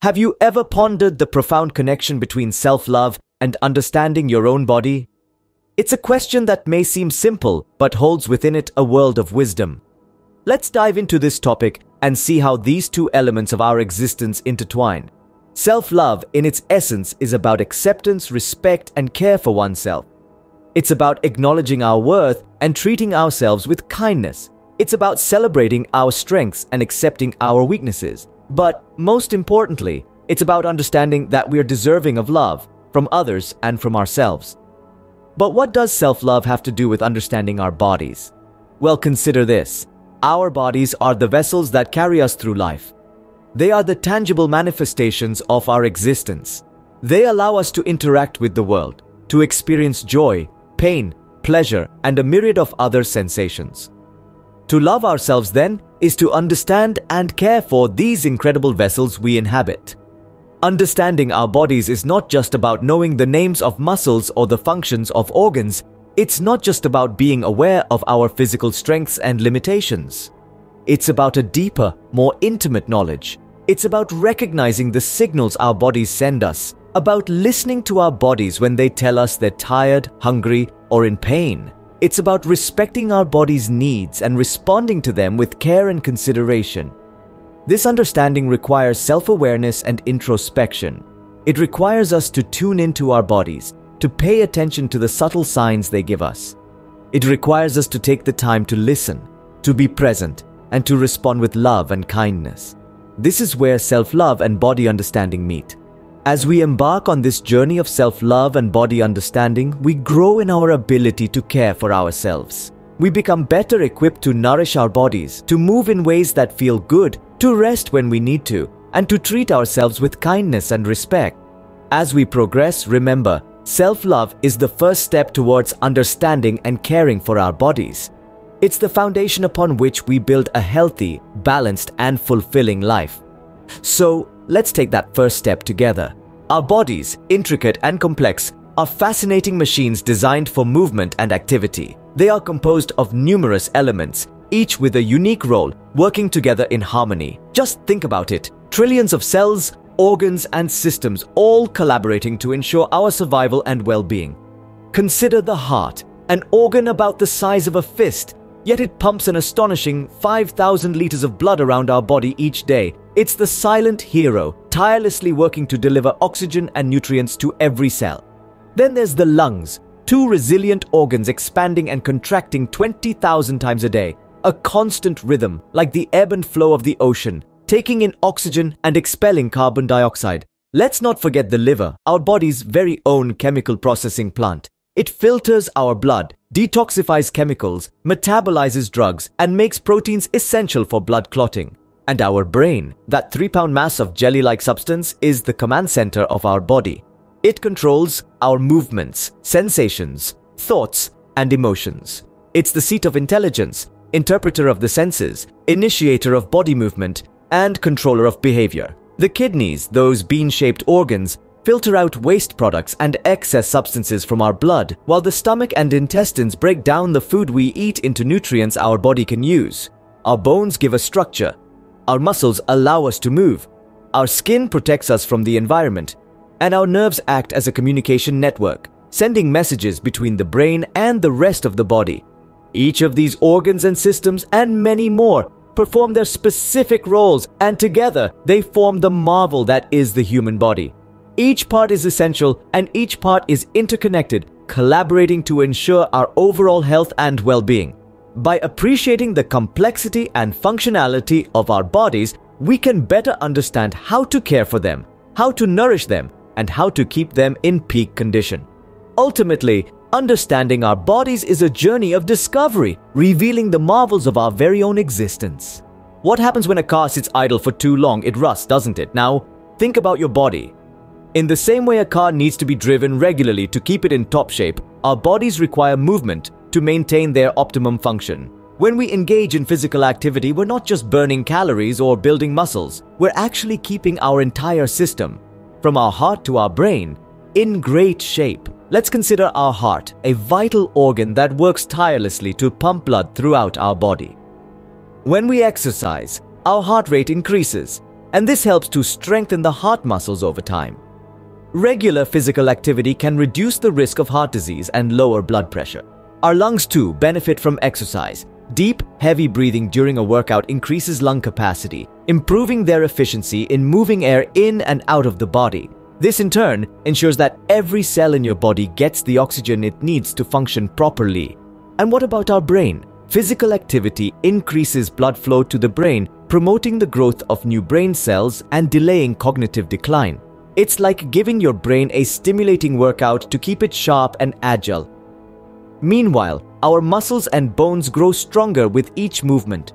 Have you ever pondered the profound connection between self-love and understanding your own body? It's a question that may seem simple, but holds within it a world of wisdom. Let's dive into this topic and see how these two elements of our existence intertwine. Self-love, in its essence, is about acceptance, respect, and care for oneself. It's about acknowledging our worth and treating ourselves with kindness. It's about celebrating our strengths and accepting our weaknesses. But most importantly, it's about understanding that we are deserving of love from others and from ourselves. But what does self-love have to do with understanding our bodies? Well, consider this. Our bodies are the vessels that carry us through life. They are the tangible manifestations of our existence. They allow us to interact with the world, to experience joy, pain, pleasure, and a myriad of other sensations. To love ourselves, then, is to understand and care for these incredible vessels we inhabit. Understanding our bodies is not just about knowing the names of muscles or the functions of organs. It's not just about being aware of our physical strengths and limitations. It's about a deeper, more intimate knowledge. It's about recognizing the signals our bodies send us, about listening to our bodies when they tell us they're tired, hungry, or in pain. It's about respecting our body's needs and responding to them with care and consideration. This understanding requires self-awareness and introspection. It requires us to tune into our bodies, to pay attention to the subtle signs they give us. It requires us to take the time to listen, to be present, and to respond with love and kindness. This is where self-love and body understanding meet. As we embark on this journey of self-love and body understanding, we grow in our ability to care for ourselves. We become better equipped to nourish our bodies, to move in ways that feel good, to rest when we need to, and to treat ourselves with kindness and respect. As we progress, remember, self-love is the first step towards understanding and caring for our bodies. It's the foundation upon which we build a healthy, balanced, and fulfilling life. So, let's take that first step together. Our bodies, intricate and complex, are fascinating machines designed for movement and activity. They are composed of numerous elements, each with a unique role, working together in harmony. Just think about it. Trillions of cells, organs, and systems all collaborating to ensure our survival and well-being. Consider the heart, an organ about the size of a fist, yet it pumps an astonishing 5,000 liters of blood around our body each day. It's the silent hero, tirelessly working to deliver oxygen and nutrients to every cell. Then there's the lungs, two resilient organs expanding and contracting 20,000 times a day, a constant rhythm like the ebb and flow of the ocean, taking in oxygen and expelling carbon dioxide. Let's not forget the liver, our body's very own chemical processing plant. It filters our blood, detoxifies chemicals, metabolizes drugs, and makes proteins essential for blood clotting. And our brain, that 3-pound mass of jelly-like substance, is the command center of our body. It controls our movements, sensations, thoughts, and emotions. It's the seat of intelligence, interpreter of the senses, initiator of body movement, and controller of behavior. The kidneys, those bean-shaped organs, filter out waste products and excess substances from our blood, while the stomach and intestines break down the food we eat into nutrients our body can use. Our bones give us structure. Our muscles allow us to move. Our skin protects us from the environment. And our nerves act as a communication network, sending messages between the brain and the rest of the body. Each of these organs and systems, and many more, perform their specific roles, and together they form the marvel that is the human body. Each part is essential, and each part is interconnected, collaborating to ensure our overall health and well-being. By appreciating the complexity and functionality of our bodies, we can better understand how to care for them, how to nourish them, and how to keep them in peak condition. Ultimately, understanding our bodies is a journey of discovery, revealing the marvels of our very own existence. What happens when a car sits idle for too long? It rusts, doesn't it? Now, think about your body. In the same way a car needs to be driven regularly to keep it in top shape, our bodies require movement to maintain their optimum function. When we engage in physical activity, we're not just burning calories or building muscles. We're actually keeping our entire system, from our heart to our brain, in great shape. Let's consider our heart, a vital organ that works tirelessly to pump blood throughout our body. When we exercise, our heart rate increases, and this helps to strengthen the heart muscles over time. Regular physical activity can reduce the risk of heart disease and lower blood pressure. Our lungs too benefit from exercise. Deep, heavy breathing during a workout increases lung capacity, improving their efficiency in moving air in and out of the body. This in turn ensures that every cell in your body gets the oxygen it needs to function properly. And what about our brain? Physical activity increases blood flow to the brain, promoting the growth of new brain cells and delaying cognitive decline. It's like giving your brain a stimulating workout to keep it sharp and agile. Meanwhile, our muscles and bones grow stronger with each movement.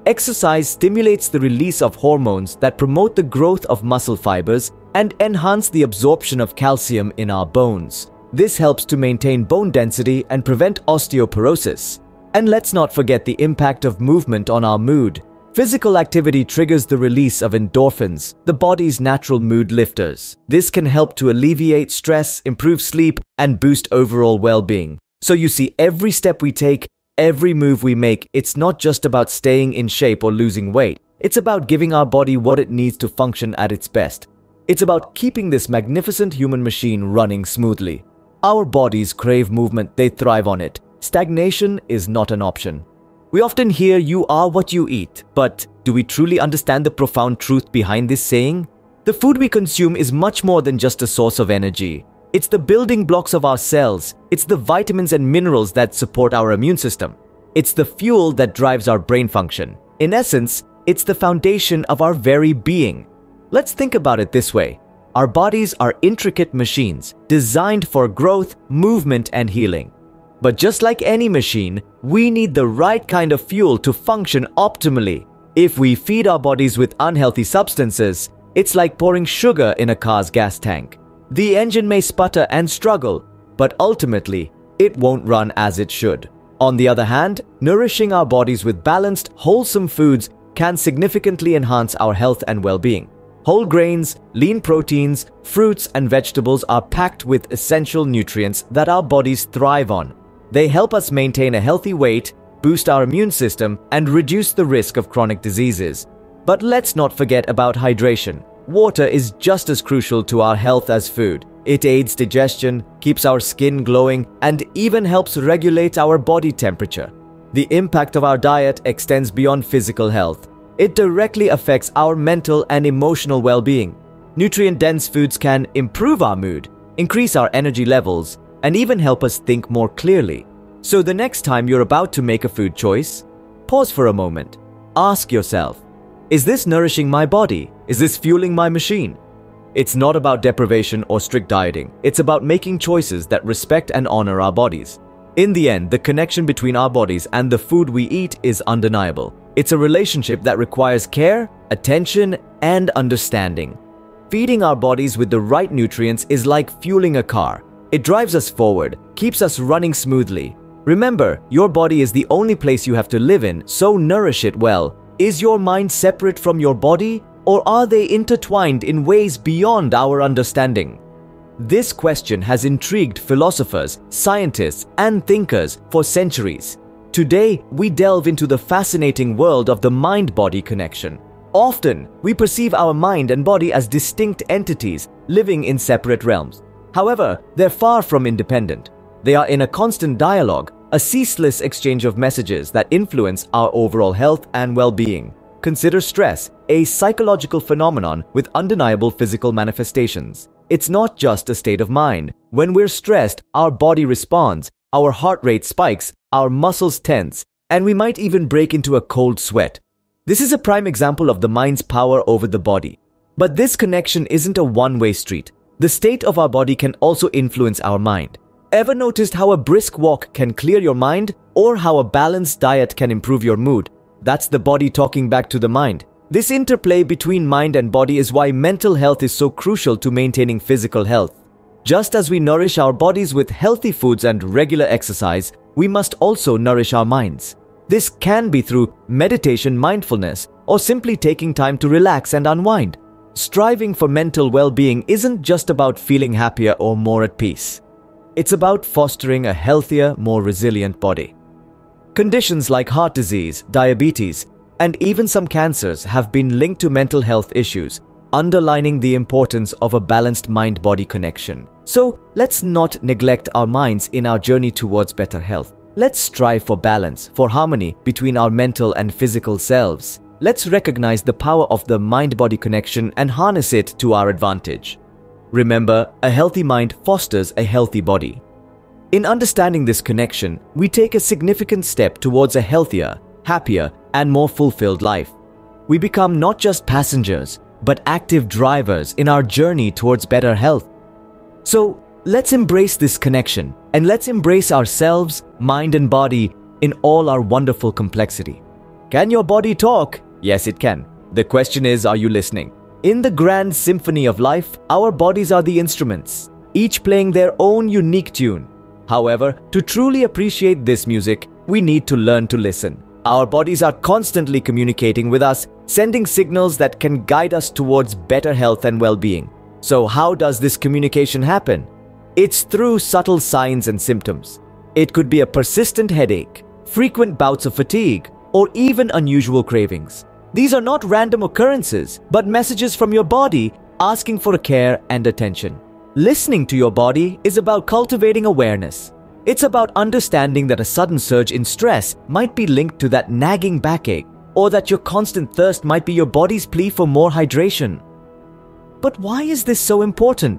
Exercise stimulates the release of hormones that promote the growth of muscle fibers and enhance the absorption of calcium in our bones. This helps to maintain bone density and prevent osteoporosis. And let's not forget the impact of movement on our mood. Physical activity triggers the release of endorphins, the body's natural mood lifters. This can help to alleviate stress, improve sleep, and boost overall well-being. So you see, every step we take, every move we make, it's not just about staying in shape or losing weight. It's about giving our body what it needs to function at its best. It's about keeping this magnificent human machine running smoothly. Our bodies crave movement, they thrive on it. Stagnation is not an option. We often hear "you are what you eat," but do we truly understand the profound truth behind this saying? The food we consume is much more than just a source of energy. It's the building blocks of our cells. It's the vitamins and minerals that support our immune system. It's the fuel that drives our brain function. In essence, it's the foundation of our very being. Let's think about it this way. Our bodies are intricate machines designed for growth, movement, and healing. But just like any machine, we need the right kind of fuel to function optimally. If we feed our bodies with unhealthy substances, it's like pouring sugar in a car's gas tank. The engine may sputter and struggle, but ultimately, it won't run as it should. On the other hand, nourishing our bodies with balanced, wholesome foods can significantly enhance our health and well-being. Whole grains, lean proteins, fruits, and vegetables are packed with essential nutrients that our bodies thrive on. They help us maintain a healthy weight, boost our immune system, and reduce the risk of chronic diseases. But let's not forget about hydration. Water is just as crucial to our health as food. It aids digestion, keeps our skin glowing, and even helps regulate our body temperature. The impact of our diet extends beyond physical health. It directly affects our mental and emotional well-being. Nutrient-dense foods can improve our mood, increase our energy levels, and even help us think more clearly. So the next time you're about to make a food choice, pause for a moment. Ask yourself, is this nourishing my body? Is this fueling my machine? It's not about deprivation or strict dieting. It's about making choices that respect and honor our bodies. In the end, the connection between our bodies and the food we eat is undeniable. It's a relationship that requires care, attention, and understanding. Feeding our bodies with the right nutrients is like fueling a car. It drives us forward, keeps us running smoothly. Remember, your body is the only place you have to live in, so nourish it well. Is your mind separate from your body, or are they intertwined in ways beyond our understanding? This question has intrigued philosophers, scientists, and thinkers for centuries. Today, we delve into the fascinating world of the mind-body connection. Often, we perceive our mind and body as distinct entities living in separate realms. However, they're far from independent. They are in a constant dialogue, a ceaseless exchange of messages that influence our overall health and well-being. Consider stress, a psychological phenomenon with undeniable physical manifestations. It's not just a state of mind. When we're stressed, our body responds, our heart rate spikes, our muscles tense, and we might even break into a cold sweat. This is a prime example of the mind's power over the body. But this connection isn't a one-way street. The state of our body can also influence our mind. Ever noticed how a brisk walk can clear your mind, or how a balanced diet can improve your mood? That's the body talking back to the mind. This interplay between mind and body is why mental health is so crucial to maintaining physical health. Just as we nourish our bodies with healthy foods and regular exercise, we must also nourish our minds. This can be through meditation, mindfulness, or simply taking time to relax and unwind. Striving for mental well-being isn't just about feeling happier or more at peace. It's about fostering a healthier, more resilient body. Conditions like heart disease, diabetes, and even some cancers have been linked to mental health issues, underlining the importance of a balanced mind-body connection. So, let's not neglect our minds in our journey towards better health. Let's strive for balance, for harmony between our mental and physical selves. Let's recognize the power of the mind-body connection and harness it to our advantage. Remember, a healthy mind fosters a healthy body. In understanding this connection, we take a significant step towards a healthier, happier, and more fulfilled life. We become not just passengers, but active drivers in our journey towards better health. So, let's embrace this connection, and let's embrace ourselves, mind and body in all our wonderful complexity. Can your body talk? Yes, it can. The question is, are you listening? In the grand symphony of life, our bodies are the instruments, each playing their own unique tune. However, to truly appreciate this music, we need to learn to listen. Our bodies are constantly communicating with us, sending signals that can guide us towards better health and well-being. So how does this communication happen? It's through subtle signs and symptoms. It could be a persistent headache, frequent bouts of fatigue, or even unusual cravings. These are not random occurrences, but messages from your body asking for care and attention. Listening to your body is about cultivating awareness. It's about understanding that a sudden surge in stress might be linked to that nagging backache, or that your constant thirst might be your body's plea for more hydration. But why is this so important?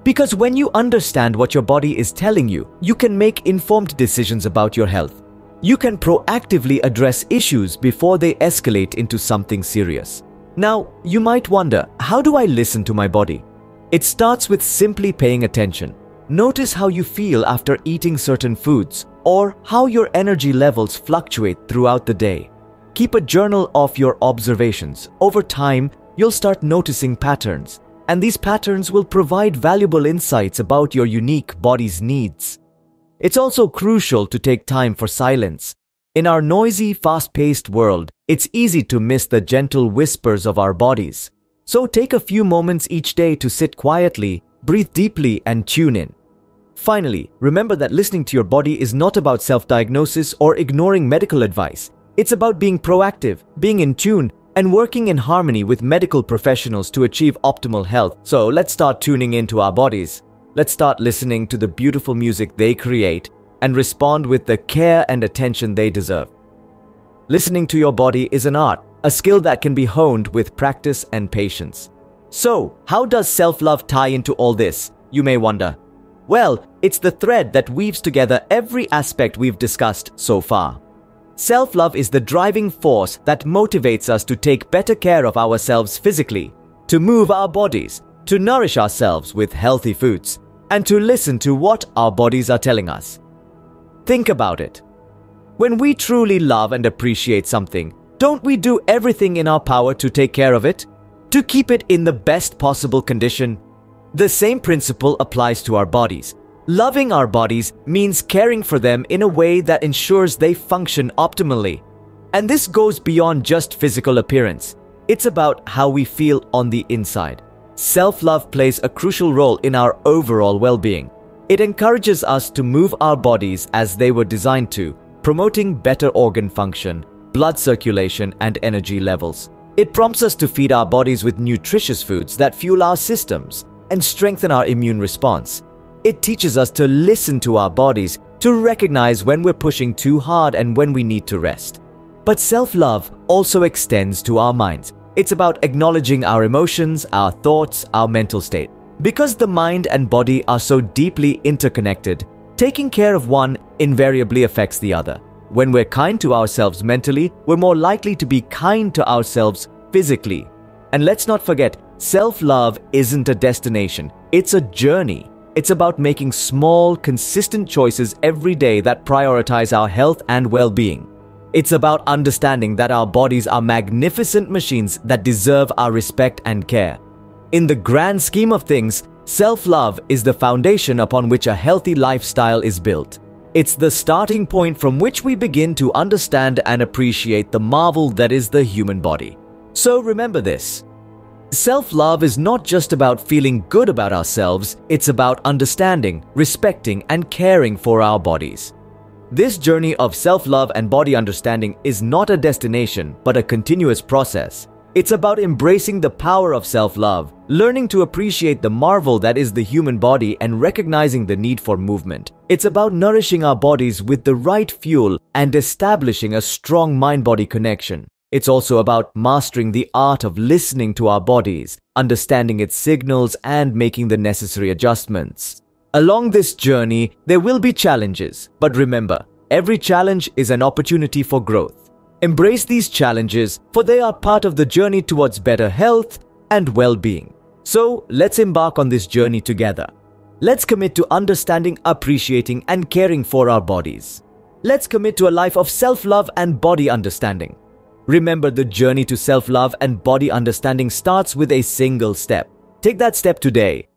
Because when you understand what your body is telling you, you can make informed decisions about your health. You can proactively address issues before they escalate into something serious. Now, you might wonder, how do I listen to my body? It starts with simply paying attention. Notice how you feel after eating certain foods, or how your energy levels fluctuate throughout the day. Keep a journal of your observations. Over time, you'll start noticing patterns, and these patterns will provide valuable insights about your unique body's needs. It's also crucial to take time for silence. In our noisy, fast-paced world, it's easy to miss the gentle whispers of our bodies. So take a few moments each day to sit quietly, breathe deeply, and tune in. Finally, remember that listening to your body is not about self-diagnosis or ignoring medical advice. It's about being proactive, being in tune, and working in harmony with medical professionals to achieve optimal health. So let's start tuning into our bodies. Let's start listening to the beautiful music they create and respond with the care and attention they deserve. Listening to your body is an art, a skill that can be honed with practice and patience. So, how does self-love tie into all this, you may wonder? Well, it's the thread that weaves together every aspect we've discussed so far. Self-love is the driving force that motivates us to take better care of ourselves physically, to move our bodies, to nourish ourselves with healthy foods, and to listen to what our bodies are telling us. Think about it. When we truly love and appreciate something, don't we do everything in our power to take care of it? To keep it in the best possible condition? The same principle applies to our bodies. Loving our bodies means caring for them in a way that ensures they function optimally. And this goes beyond just physical appearance. It's about how we feel on the inside. Self-love plays a crucial role in our overall well-being. It encourages us to move our bodies as they were designed to, promoting better organ function, blood circulation, and energy levels. It prompts us to feed our bodies with nutritious foods that fuel our systems and strengthen our immune response. It teaches us to listen to our bodies, to recognize when we're pushing too hard and when we need to rest. But self-love also extends to our minds. It's about acknowledging our emotions, our thoughts, our mental state. Because the mind and body are so deeply interconnected, taking care of one invariably affects the other. When we're kind to ourselves mentally, we're more likely to be kind to ourselves physically. And let's not forget, self-love isn't a destination, it's a journey. It's about making small, consistent choices every day that prioritize our health and well-being. It's about understanding that our bodies are magnificent machines that deserve our respect and care. In the grand scheme of things, self-love is the foundation upon which a healthy lifestyle is built. It's the starting point from which we begin to understand and appreciate the marvel that is the human body. So remember this. Self-love is not just about feeling good about ourselves, it's about understanding, respecting, and caring for our bodies. This journey of self-love and body understanding is not a destination, but a continuous process. It's about embracing the power of self-love, learning to appreciate the marvel that is the human body, and recognizing the need for movement. It's about nourishing our bodies with the right fuel and establishing a strong mind-body connection. It's also about mastering the art of listening to our bodies, understanding its signals, and making the necessary adjustments. Along this journey, there will be challenges, but remember, every challenge is an opportunity for growth. Embrace these challenges, for they are part of the journey towards better health and well-being. So, let's embark on this journey together. Let's commit to understanding, appreciating, and caring for our bodies. Let's commit to a life of self-love and body understanding. Remember, the journey to self-love and body understanding starts with a single step. Take that step today.